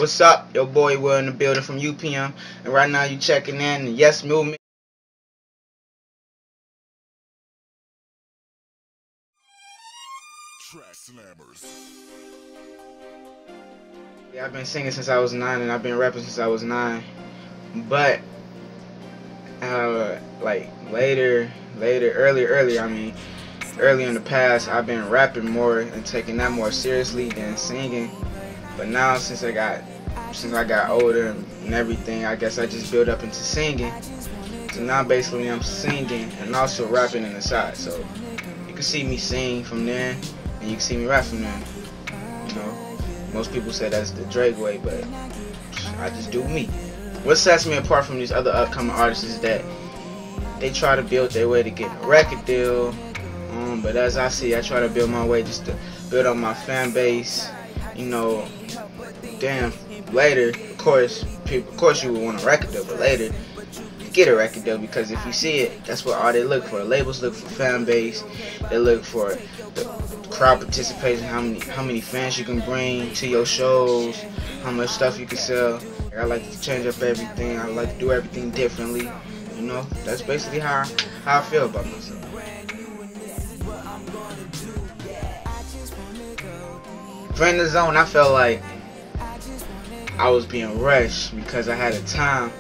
What's up? Your boy Will in the building from UPM, and right now you checking in the Yes Movement. Yeah, I've been singing since I was 9, and I've been rapping since I was 9. But like earlier, early in the past, I've been rapping more and taking that more seriously than singing. But now, since I got older and everything, I guess I just built up into singing. So now basically I'm singing and also rapping in the side. So you can see me sing from there, and you can see me rap from there. You know, most people say that's the Drake way, but I just do me. What sets me apart from these other upcoming artists is that they try to build their way to get a record deal. But as I see, I try to build my way just to build up my fan base. You know, damn, later, of course you would want a record deal, but later you get a record deal, because if you see it, that's what all they look for. Labels look for fan base. They look for the crowd participation, how many fans you can bring to your shows, how much stuff you can sell. I like to change up everything. I like to do everything differently. You know, that's basically how I feel about myself. During the zone, I felt like I was being rushed because I had a time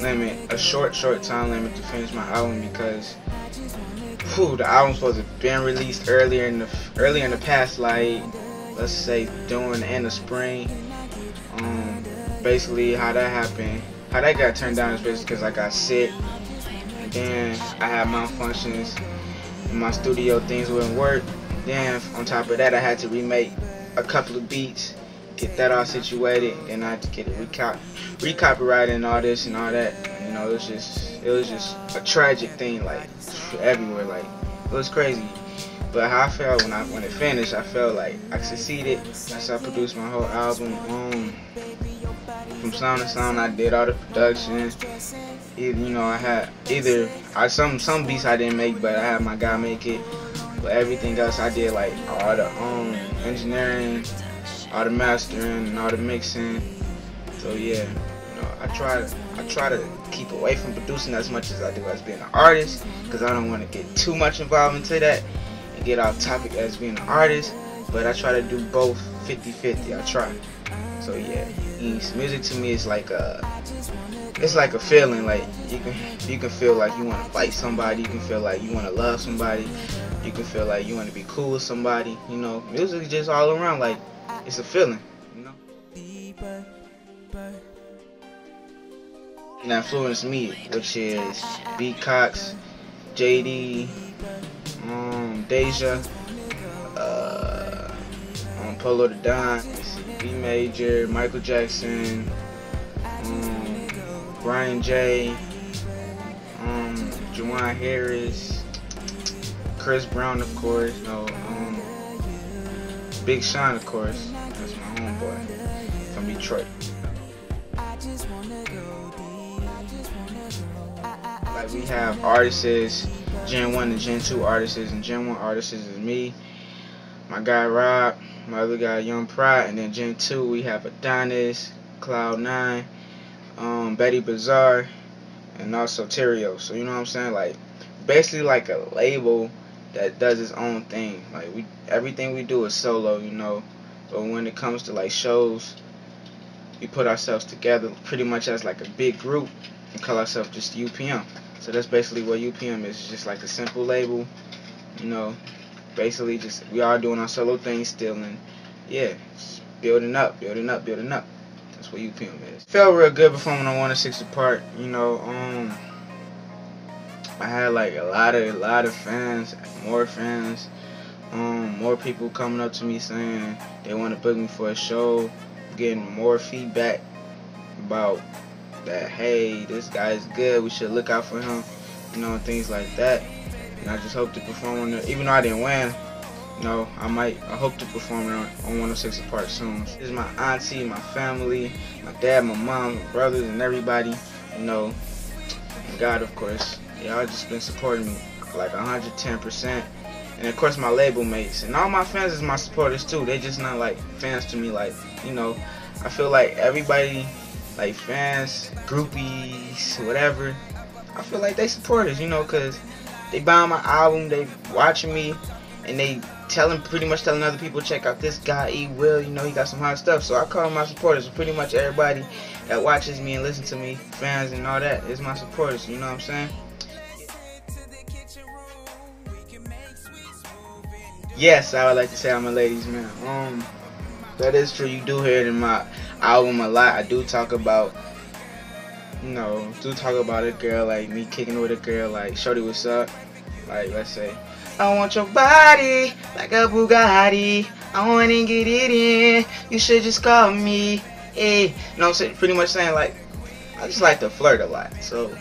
limit, a short time limit to finish my album, because the album's supposed to have been released earlier in the past, like let's say during the end of spring. Basically how that happened, how that got turned down is basically because I got sick, and then I had malfunctions in my studio, things wouldn't work. Then on top of that, I had to remake a couple of beats, get that all situated, and I had to get it recopyrighted and all this and all that. You know, it was just a tragic thing, like everywhere, like it was crazy. But how I felt when it finished, I felt like I succeeded. That's how I produced my whole album. From sound to sound, I did all the production. You know, I had some beats I didn't make, but I had my guy make it. But everything else I did, like all the engineering, all the mastering, and all the mixing. So yeah, you know, I try to keep away from producing as much as I do as being an artist, because I don't want to get too much involved into that and get off topic as being an artist. But I try to do both 50-50. I try. So yeah, music to me is like it's like a feeling. Like you can feel like you want to fight somebody. You can feel like you want to love somebody. You can feel like you want to be cool with somebody. You know, music is just all around. Like it's a feeling. You know. And influenced me, which is Beat Cox, JD, Deja, Polo the Don, B Major, Michael Jackson, Brian J, Juwan Harris, Chris Brown, of course, Big Sean, of course. That's my homeboy from Detroit. Like we have artists, Gen 1 and Gen 2 artists, and Gen 1 artists is me, my guy Rob, my other guy Young Pride, and then Gen 2 we have Adonis, Cloud9, Betty Bazaar, and also Terrio. So you know what I'm saying? Like basically like a label that does its own thing. Like everything we do is solo, you know. But when it comes to like shows, we put ourselves together pretty much as like a big group and call ourselves just UPM. So that's basically what UPM is. It's just like a simple label, you know. Basically just we are doing our solo thing still, and yeah, just building up. That's what UPM is. Felt real good performing on 106 Apart. You know, I had like a lot of fans, more people coming up to me saying they want to book me for a show, getting more feedback about that, hey, this guy is good, we should look out for him, you know, and things like that. And I just hope to perform on there, even though I didn't win. You know, I hope to perform on 106 Apart soon. This is my auntie, my family, my dad, my mom, my brothers, and everybody, you know, and God, of course. Y'all just been supporting me like 110%. And of course my label mates and all my fans is my supporters too. They just not like fans to me, like, you know, I feel like everybody, like fans, groupies, whatever, I feel like they support us, you know, cause they buying my album, they watching me, and they pretty much telling other people, check out this guy EWill, you know, he got some hot stuff. So I call them my supporters. Pretty much everybody that watches me and listens to me, fans and all that, is my supporters. You know what I'm saying? Yes, I would like to say I'm a ladies man. That is true. You do hear it in my album a lot. I do talk about, you know, a girl, like me kicking with a girl, like shorty, what's up? Like, let's say, I want your body like a Bugatti. I want to get it in. You should just call me. Hey, you know what I'm saying? Pretty much saying, like, I just like to flirt a lot. So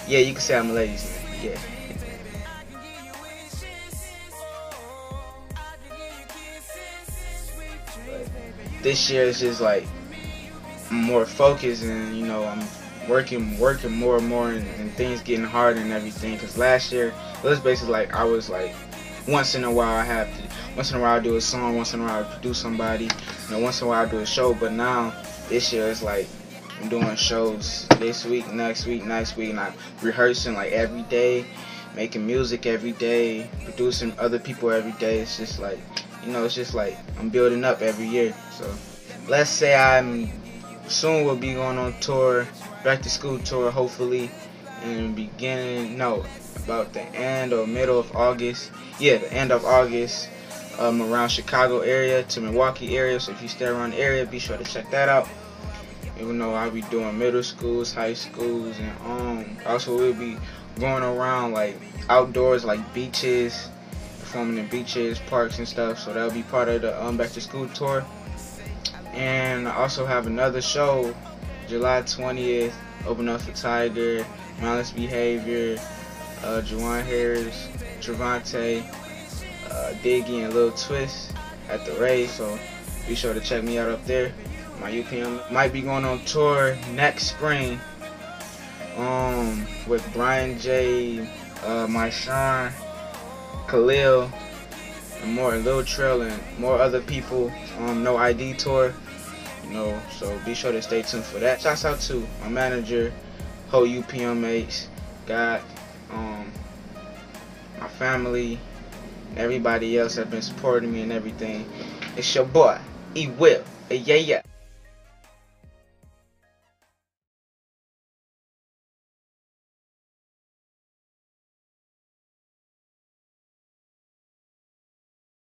yeah, you can say I'm a ladies man. Yeah. This year is just like I'm more focused, and you know I'm working more and more, and things getting harder and everything. Cause last year it was basically like I was like once in a while I do a song, once in a while I produce somebody, you know, once in a while I do a show. But now this year it's like I'm doing shows this week, next week, and I'm rehearsing like every day, making music every day, producing other people every day. It's just like, you know, it's just like I'm building up every year. So let's say I'm soon will be going on tour, back to school tour, hopefully in about the end or middle of August. Yeah, the end of August, around Chicago area to Milwaukee area. So if you stay around the area, be sure to check that out. Even though I'll be doing middle schools, high schools, and also we'll be going around like outdoors, like beaches, performing in beaches, parks and stuff. So that'll be part of the back to school tour. And I also have another show July 20th, open up for Tiger, Malice Behavior, Juwan Harris, Trevante, Diggy, and Lil Twist at the Ray. So be sure to check me out up there. My UPM might be going on tour next spring with Brian J, Marshawn, Khalil, and more, Lil Trail, and more other people. No ID tour, you know, so be sure to stay tuned for that. Shouts out to my manager, whole UPM mates, God, my family, and everybody else that been supporting me and everything. It's your boy, EWill. Yeah, yeah.